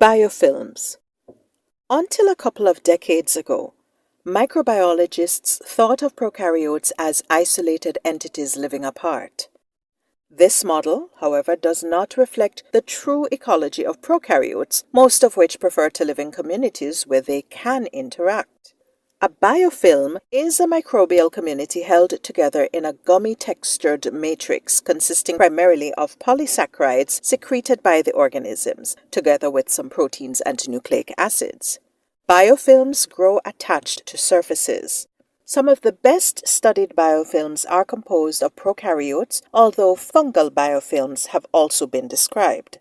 Biofilms. Until a couple of decades ago, microbiologists thought of prokaryotes as isolated entities living apart. This model, however, does not reflect the true ecology of prokaryotes, most of which prefer to live in communities where they can interact. A biofilm is a microbial community held together in a gummy-textured matrix consisting primarily of polysaccharides secreted by the organisms, together with some proteins and nucleic acids. Biofilms grow attached to surfaces. Some of the best studied biofilms are composed of prokaryotes, although fungal biofilms have also been described.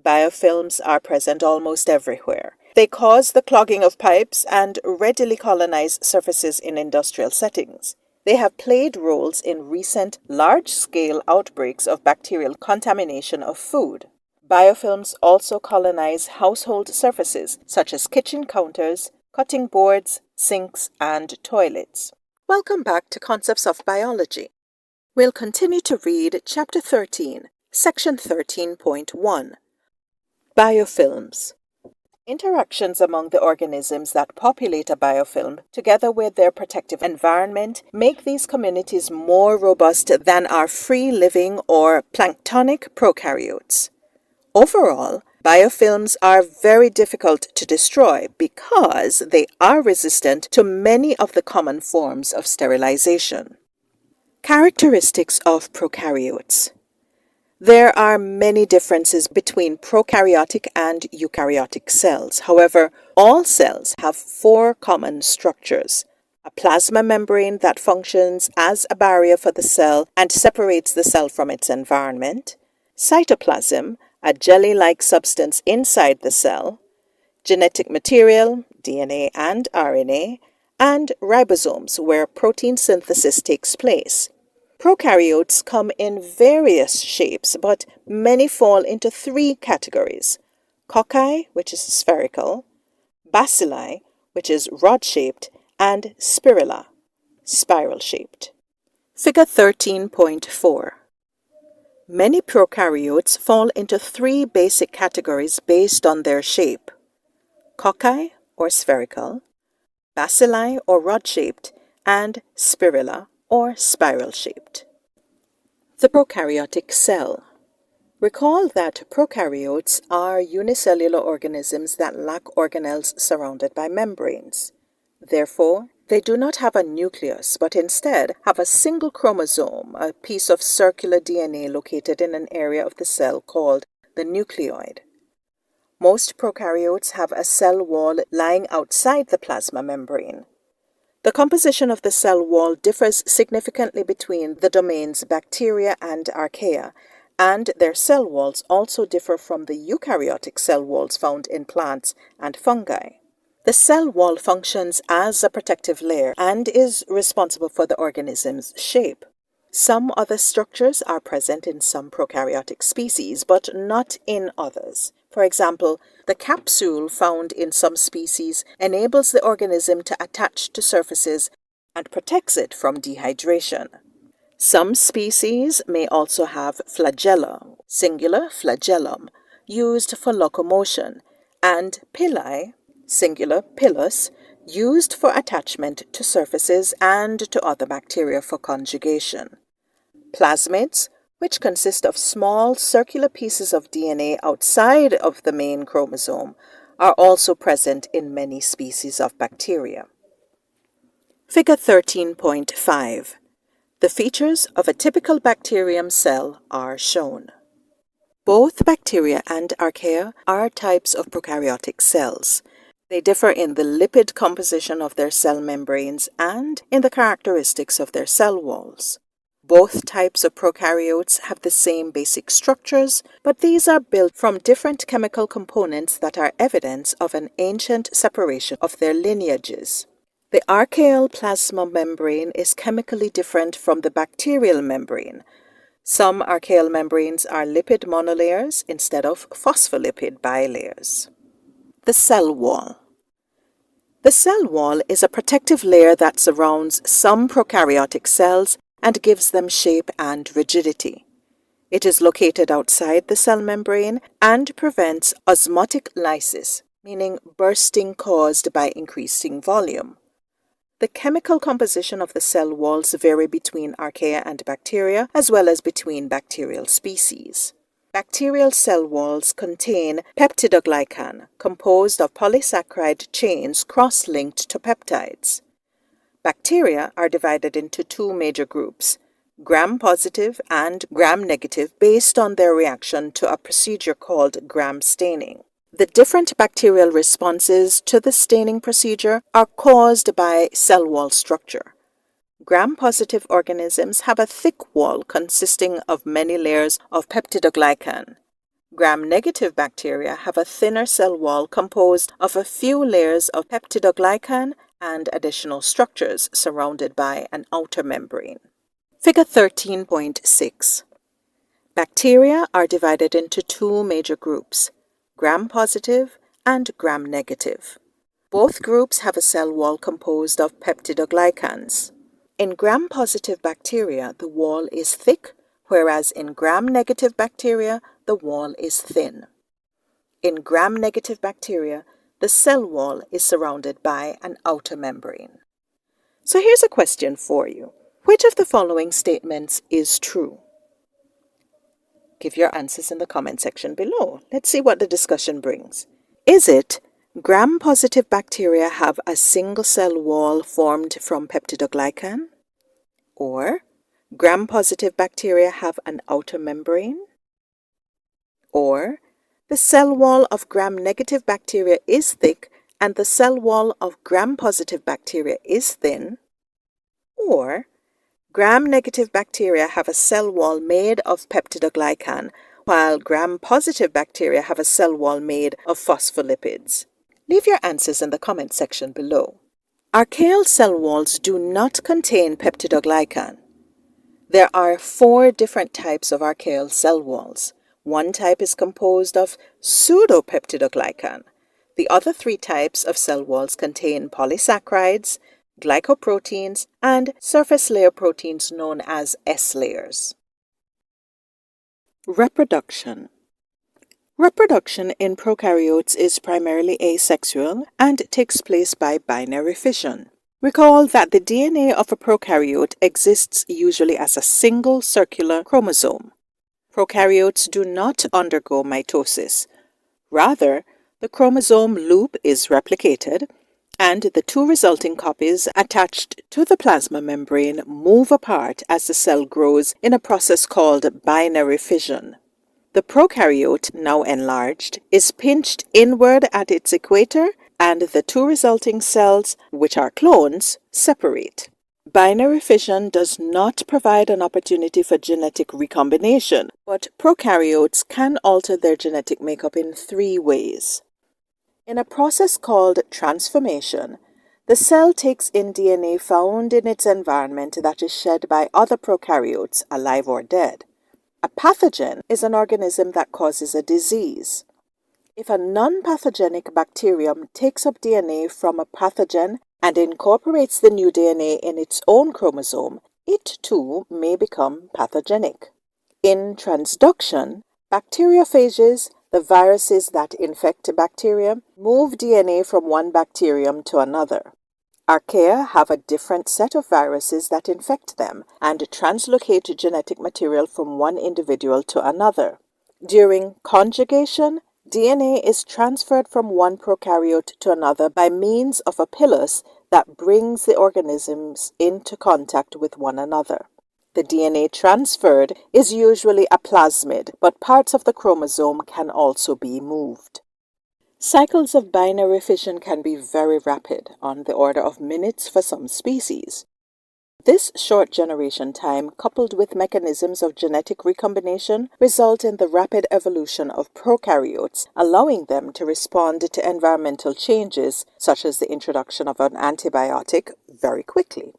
Biofilms are present almost everywhere. They cause the clogging of pipes and readily colonize surfaces in industrial settings. They have played roles in recent large-scale outbreaks of bacterial contamination of food. Biofilms also colonize household surfaces such as kitchen counters, cutting boards, sinks, and toilets. Welcome back to Concepts of Biology. We'll continue to read Chapter 13, Section 13.1. Biofilms. Interactions among the organisms that populate a biofilm, together with their protective environment, make these communities more robust than our free-living or planktonic prokaryotes. Overall, biofilms are very difficult to destroy because they are resistant to many of the common forms of sterilization. Characteristics of prokaryotes. There are many differences between prokaryotic and eukaryotic cells. However, all cells have four common structures: a plasma membrane that functions as a barrier for the cell and separates the cell from its environment, cytoplasm, a jelly-like substance inside the cell, genetic material, DNA and RNA, and ribosomes, where protein synthesis takes place. Prokaryotes come in various shapes, but many fall into three categories: cocci, which is spherical, bacilli, which is rod-shaped, and spirilla, spiral-shaped. Figure 13.4. Many prokaryotes fall into three basic categories based on their shape: cocci, or spherical, bacilli, or rod-shaped, and spirilla, or spiral-shaped. The prokaryotic cell. Recall that prokaryotes are unicellular organisms that lack organelles surrounded by membranes. Therefore, they do not have a nucleus, but instead have a single chromosome, a piece of circular DNA located in an area of the cell called the nucleoid. Most prokaryotes have a cell wall lying outside the plasma membrane. The composition of the cell wall differs significantly between the domains bacteria and archaea, and their cell walls also differ from the eukaryotic cell walls found in plants and fungi. The cell wall functions as a protective layer and is responsible for the organism's shape. Some other structures are present in some prokaryotic species, but not in others. For example, the capsule found in some species enables the organism to attach to surfaces and protects it from dehydration. Some species may also have flagella, singular flagellum, used for locomotion, and pili, singular pilus, used for attachment to surfaces and to other bacteria for conjugation. Plasmids, which consist of small circular pieces of DNA outside of the main chromosome, are also present in many species of bacteria. Figure 13.5. The features of a typical bacterium cell are shown. Both bacteria and archaea are types of prokaryotic cells. They differ in the lipid composition of their cell membranes and in the characteristics of their cell walls. Both types of prokaryotes have the same basic structures, but these are built from different chemical components that are evidence of an ancient separation of their lineages. The archaeal plasma membrane is chemically different from the bacterial membrane. Some archaeal membranes are lipid monolayers instead of phospholipid bilayers. The cell wall. The cell wall is a protective layer that surrounds some prokaryotic cells and gives them shape and rigidity. It is located outside the cell membrane and prevents osmotic lysis, meaning bursting caused by increasing volume. The chemical composition of the cell walls vary between archaea and bacteria, as well as between bacterial species. Bacterial cell walls contain peptidoglycan, composed of polysaccharide chains cross-linked to peptides. Bacteria are divided into two major groups, gram-positive and gram-negative, based on their reaction to a procedure called gram staining. The different bacterial responses to the staining procedure are caused by cell wall structure. Gram-positive organisms have a thick wall consisting of many layers of peptidoglycan. Gram-negative bacteria have a thinner cell wall composed of a few layers of peptidoglycan and additional structures surrounded by an outer membrane. Figure 13.6. Bacteria are divided into two major groups, gram-positive and gram-negative. Both groups have a cell wall composed of peptidoglycans. In gram-positive bacteria, the wall is thick, whereas in gram-negative bacteria, the wall is thin. In gram-negative bacteria, the cell wall is surrounded by an outer membrane. So here's a question for you. Which of the following statements is true? Give your answers in the comment section below. Let's see what the discussion brings. Is it gram-positive bacteria have a single cell wall formed from peptidoglycan? Or gram-positive bacteria have an outer membrane? Or the cell wall of gram-negative bacteria is thick and the cell wall of gram-positive bacteria is thin? Or gram-negative bacteria have a cell wall made of peptidoglycan, while gram-positive bacteria have a cell wall made of phospholipids. Leave your answers in the comment section below. Archaeal cell walls do not contain peptidoglycan. There are 4 different types of archaeal cell walls. One type is composed of pseudopeptidoglycan. The other 3 types of cell walls contain polysaccharides, glycoproteins, and surface layer proteins known as S layers. Reproduction. Reproduction in prokaryotes is primarily asexual and takes place by binary fission. Recall that the DNA of a prokaryote exists usually as a single circular chromosome. Prokaryotes do not undergo mitosis. Rather, the chromosome loop is replicated, and the 2 resulting copies attached to the plasma membrane move apart as the cell grows in a process called binary fission. The prokaryote, now enlarged, is pinched inward at its equator, and the 2 resulting cells, which are clones, separate. Binary fission does not provide an opportunity for genetic recombination, but prokaryotes can alter their genetic makeup in 3 ways. In a process called transformation, the cell takes in DNA found in its environment that is shed by other prokaryotes, alive or dead. A pathogen is an organism that causes a disease. If a non-pathogenic bacterium takes up DNA from a pathogen and incorporates the new DNA in its own chromosome, it too may become pathogenic. In transduction, bacteriophages, the viruses that infect bacteria, move DNA from one bacterium to another. Archaea have a different set of viruses that infect them and translocate genetic material from one individual to another. During conjugation, DNA is transferred from one prokaryote to another by means of a pilus that brings the organisms into contact with one another. The DNA transferred is usually a plasmid, but parts of the chromosome can also be moved. Cycles of binary fission can be very rapid, on the order of minutes for some species. This short generation time, coupled with mechanisms of genetic recombination, result in the rapid evolution of prokaryotes, allowing them to respond to environmental changes, such as the introduction of an antibiotic, very quickly.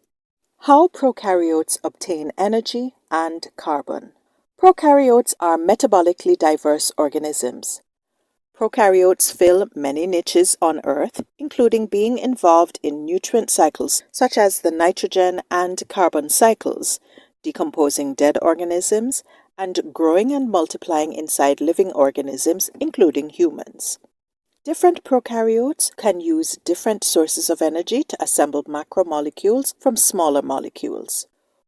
How prokaryotes obtain energy and carbon. Prokaryotes are metabolically diverse organisms. Prokaryotes fill many niches on Earth, including being involved in nutrient cycles such as the nitrogen and carbon cycles, decomposing dead organisms, and growing and multiplying inside living organisms, including humans. Different prokaryotes can use different sources of energy to assemble macromolecules from smaller molecules.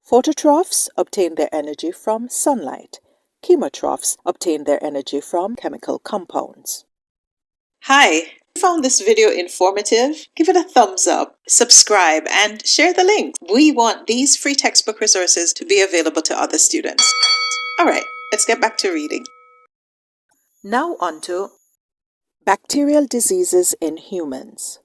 Phototrophs obtain their energy from sunlight. Chemotrophs obtain their energy from chemical compounds. Hi! If you found this video informative, give it a thumbs up, subscribe, and share the link. We want these free textbook resources to be available to other students. Alright, let's get back to reading. Now on to bacterial diseases in humans.